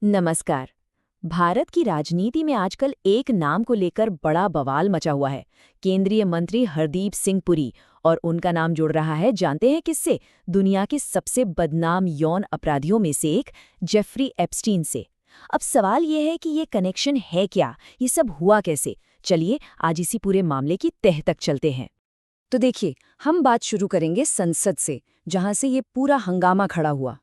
नमस्कार। भारत की राजनीति में आजकल एक नाम को लेकर बड़ा बवाल मचा हुआ है। केंद्रीय मंत्री हरदीप सिंह पुरी। और उनका नाम जुड़ रहा है, जानते हैं किससे? दुनिया के सबसे बदनाम यौन अपराधियों में से एक जेफरी एप्स्टीन से। अब सवाल ये है कि ये कनेक्शन है क्या, ये सब हुआ कैसे? चलिए आज इसी पूरे मामले की तह तक चलते हैं। तो देखिए, हम बात शुरू करेंगे संसद से, जहां से ये पूरा हंगामा खड़ा हुआ।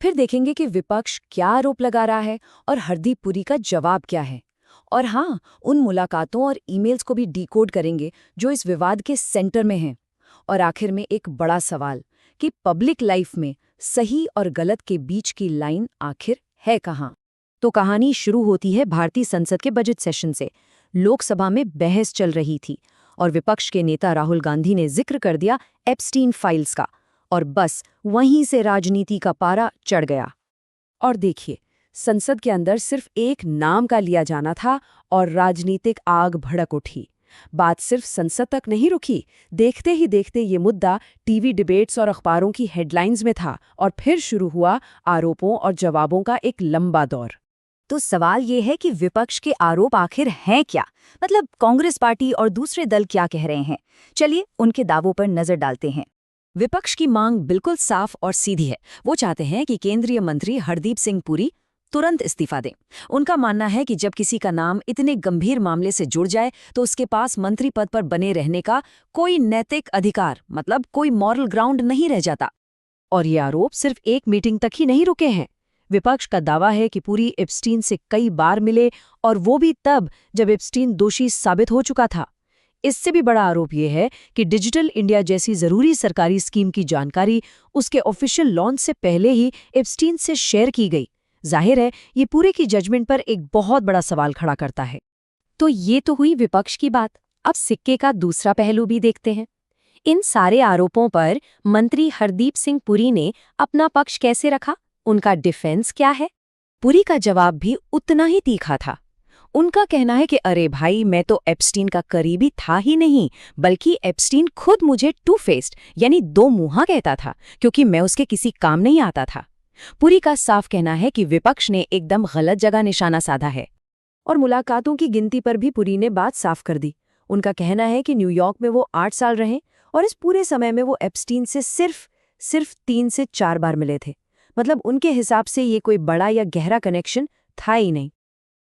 फिर देखेंगे कि विपक्ष क्या आरोप लगा रहा है और हरदीप पुरी का जवाब क्या है। और हाँ, उन मुलाकातों और ईमेल्स को भी डिकोड करेंगे जो इस विवाद के सेंटर में हैं। और आखिर में एक बड़ा सवाल कि पब्लिक लाइफ में सही और गलत के बीच की लाइन आखिर है कहाँ। तो कहानी शुरू होती है भारतीय संसद के बजट सेशन से। लोकसभा में बहस चल रही थी और विपक्ष के नेता राहुल गांधी ने जिक्र कर दिया एप्स्टीन फाइल्स का, और बस वहीं से राजनीति का पारा चढ़ गया। और देखिए, संसद के अंदर सिर्फ एक नाम का लिया जाना था और राजनीतिक आग भड़क उठी। बात सिर्फ संसद तक नहीं रुकी, देखते ही देखते ये मुद्दा टीवी डिबेट्स और अखबारों की हेडलाइंस में था और फिर शुरू हुआ आरोपों और जवाबों का एक लंबा दौर। तो सवाल ये है कि विपक्ष के आरोप आखिर हैं क्या? मतलब कांग्रेस पार्टी और दूसरे दल क्या कह रहे हैं? चलिए उनके दावों पर नजर डालते हैं। विपक्ष की मांग बिल्कुल साफ और सीधी है। वो चाहते हैं कि केंद्रीय मंत्री हरदीप सिंह पुरी तुरंत इस्तीफा दें। उनका मानना है कि जब किसी का नाम इतने गंभीर मामले से जुड़ जाए तो उसके पास मंत्री पद पर बने रहने का कोई नैतिक अधिकार, मतलब कोई मॉरल ग्राउंड नहीं रह जाता। और ये आरोप सिर्फ एक मीटिंग तक ही नहीं रुके हैं। विपक्ष का दावा है कि पुरी एप्स्टीन से कई बार मिले, और वो भी तब जब एप्स्टीन दोषी साबित हो चुका था। इससे भी बड़ा आरोप ये है कि डिजिटल इंडिया जैसी जरूरी सरकारी स्कीम की जानकारी उसके ऑफिशियल लॉन्च से पहले ही एप्स्टीन से शेयर की गई। जाहिर है, ये पूरे की जजमेंट पर एक बहुत बड़ा सवाल खड़ा करता है। तो ये तो हुई विपक्ष की बात। अब सिक्के का दूसरा पहलू भी देखते हैं। इन सारे आरोपों पर मंत्री हरदीप सिंह पुरी ने अपना पक्ष कैसे रखा? उनका डिफेंस क्या है? पुरी का जवाब भी उतना ही तीखा था। उनका कहना है कि अरे भाई, मैं तो एप्स्टीन का करीबी था ही नहीं, बल्कि एप्स्टीन खुद मुझे टू फेस्ड यानी दो मुंहा कहता था, क्योंकि मैं उसके किसी काम नहीं आता था। पुरी का साफ कहना है कि विपक्ष ने एकदम गलत जगह निशाना साधा है। और मुलाकातों की गिनती पर भी पुरी ने बात साफ कर दी। उनका कहना है कि न्यूयॉर्क में वो 8 साल रहे और इस पूरे समय में वो एप्स्टीन से सिर्फ 3 से 4 बार मिले थे। मतलब उनके हिसाब से ये कोई बड़ा या गहरा कनेक्शन था ही नहीं।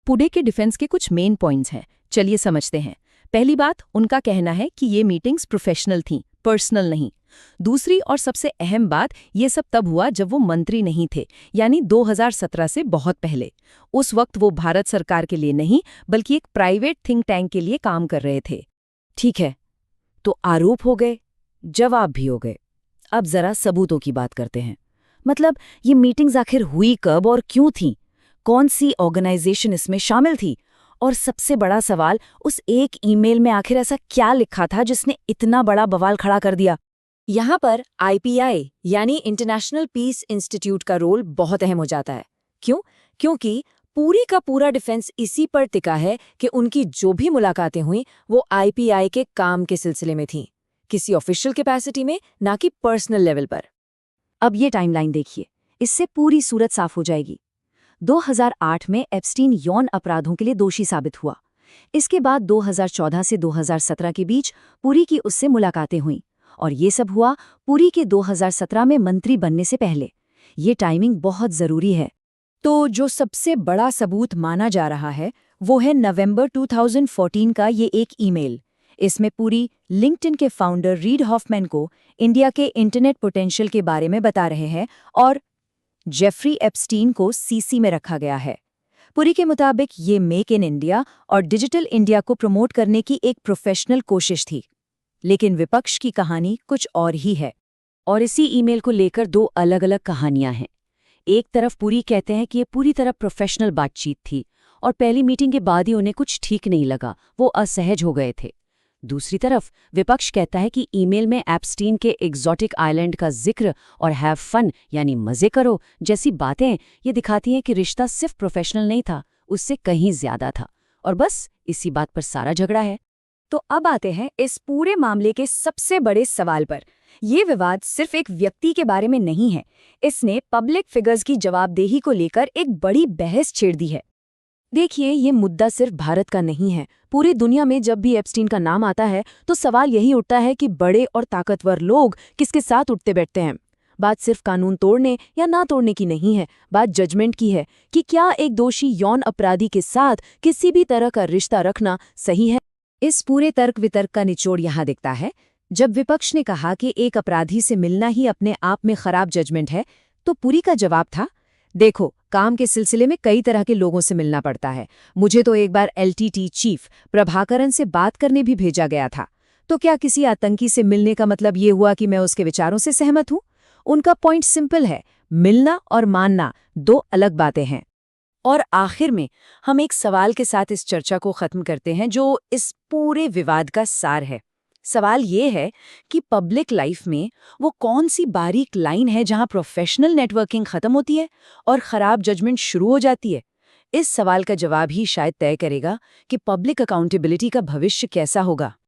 पुरी के डिफेंस के कुछ मेन पॉइंट्स हैं, चलिए समझते हैं। पहली बात, उनका कहना है कि ये मीटिंग्स प्रोफेशनल थीं, पर्सनल नहीं। दूसरी और सबसे अहम बात, ये सब तब हुआ जब वो मंत्री नहीं थे, यानी 2017 से बहुत पहले। उस वक्त वो भारत सरकार के लिए नहीं, बल्कि एक प्राइवेट थिंक टैंक के लिए काम कर रहे थे। ठीक है, तो आरोप हो गए, जवाब भी हो गए। अब जरा सबूतों की बात करते हैं। मतलब ये मीटिंग्स आखिर हुई कब और क्यों थीं? कौन सी ऑर्गेनाइजेशन इसमें शामिल थी? और सबसे बड़ा सवाल, उस एक ईमेल में आखिर ऐसा क्या लिखा था जिसने इतना बड़ा बवाल खड़ा कर दिया? यहाँ पर IPI यानी इंटरनेशनल पीस इंस्टीट्यूट का रोल बहुत अहम हो जाता है। क्यों? क्योंकि पूरी का पूरा डिफेंस इसी पर टिका है कि उनकी जो भी मुलाकातें हुई वो IPI के काम के सिलसिले में थीं, किसी ऑफिशियल कैपेसिटी में, ना कि पर्सनल लेवल पर। अब ये टाइमलाइन देखिए, इससे पूरी सूरत साफ हो जाएगी। 2008 में एप्स्टीन यौन अपराधों के लिए दोषी साबित हुआ। इसके बाद 2014 से 2017 के बीच पुरी की उससे मुलाकातें हुईं, और ये सब हुआ पुरी के 2017 में मंत्री बनने से पहले। ये टाइमिंग बहुत जरूरी है। तो जो सबसे बड़ा सबूत माना जा रहा है वो है नवंबर 2014 का ये एक ईमेल। इसमें पुरी लिंक्डइन के फाउंडर रीड हॉफमैन को इंडिया के इंटरनेट पोटेंशियल के बारे में बता रहे हैं, और जेफरी एप्स्टीन को सीसी में रखा गया है। पुरी के मुताबिक ये मेक इन इंडिया और डिजिटल इंडिया को प्रमोट करने की एक प्रोफेशनल कोशिश थी। लेकिन विपक्ष की कहानी कुछ और ही है, और इसी ईमेल को लेकर दो अलग अलग कहानियां हैं। एक तरफ पुरी कहते हैं कि ये पूरी तरह प्रोफेशनल बातचीत थी और पहली मीटिंग के बाद ही उन्हें कुछ ठीक नहीं लगा, वो असहज हो गए थे। दूसरी तरफ विपक्ष कहता है कि ईमेल में एप्स्टीन के एग्जॉटिक आइलैंड का जिक्र और हैव फन यानी मजे करो जैसी बातें ये दिखाती हैं कि रिश्ता सिर्फ प्रोफेशनल नहीं था, उससे कहीं ज्यादा था। और बस इसी बात पर सारा झगड़ा है। तो अब आते हैं इस पूरे मामले के सबसे बड़े सवाल पर ये विवाद सिर्फ एक व्यक्ति के बारे में नहीं है, इसने पब्लिक फिगर्स की जवाबदेही को लेकर एक बड़ी बहस छेड़ दी है। देखिए, ये मुद्दा सिर्फ भारत का नहीं है। पूरी दुनिया में जब भी एप्स्टीन का नाम आता है तो सवाल यही उठता है कि बड़े और ताकतवर लोग किसके साथ उठते बैठते हैं। बात सिर्फ कानून तोड़ने या ना तोड़ने की नहीं है, बात जजमेंट की है कि क्या एक दोषी यौन अपराधी के साथ किसी भी तरह का रिश्ता रखना सही है। इस पूरे तर्क वितर्क का निचोड़ यहाँ दिखता है। जब विपक्ष ने कहा कि एक अपराधी से मिलना ही अपने आप में खराब जजमेंट है, तो पुरी का जवाब था, देखो, काम के सिलसिले में कई तरह के लोगों से मिलना पड़ता है। मुझे तो एक बार LTT चीफ प्रभाकरन से बात करने भी भेजा गया था। तो क्या किसी आतंकी से मिलने का मतलब ये हुआ कि मैं उसके विचारों से सहमत हूं? उनका पॉइंट सिंपल है, मिलना और मानना दो अलग बातें हैं। और आखिर में हम एक सवाल के साथ इस चर्चा को खत्म करते हैं जो इस पूरे विवाद का सार है। सवाल ये है कि पब्लिक लाइफ में वो कौन सी बारीक लाइन है जहां प्रोफेशनल नेटवर्किंग खत्म होती है और खराब जजमेंट शुरू हो जाती है। इस सवाल का जवाब ही शायद तय करेगा कि पब्लिक अकाउंटेबिलिटी का भविष्य कैसा होगा।